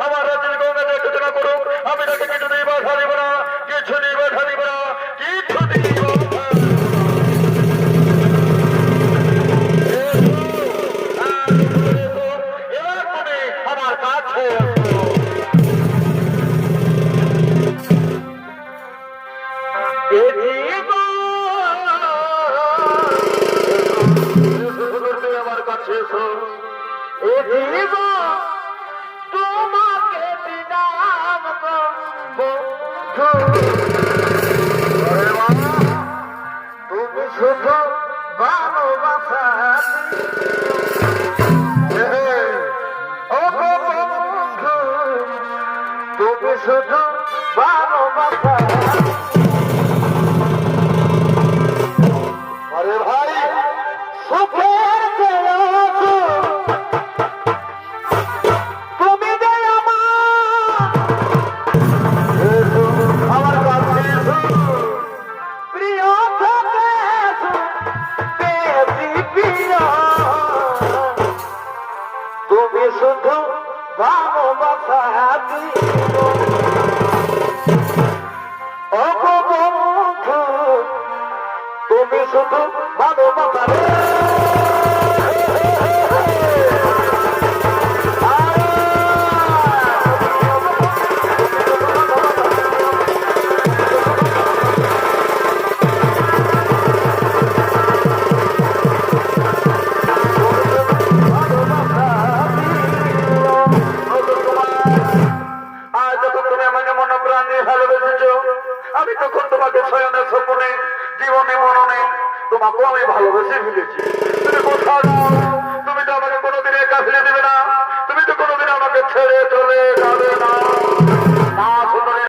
আমার রাজ্যের গঙ্গাতে সূচনা করুক। আমি তাকে কিছুতেই বাধা দিব না, কিছুতেই বাধা দিব না, কিছুতেই এবার তুমি আমার কাছে আমার কাছে এসো। তোমাকে দিলাম বন্ধু, তুমি শুধু ভালোবাসা ও বন্ধু, তুমি শুধু ভালোবাসা। আরে ভাই সুখের শুধু ভালোবাসা ও বন্ধু, তুমি শুধু ভালোবাসা। আমি তখন তোমাকে শয়নে স্বপ্নে জীবনে মননে তোমাকেও আমি ভালোবেসে ফেলেছি। তুমি কোথাও যাও, তুমি তো আমাকে কোনোদিন একা ফেলে দেবে না, তুমি তো কোনোদিন আমাকে ছেড়ে চলে যাও।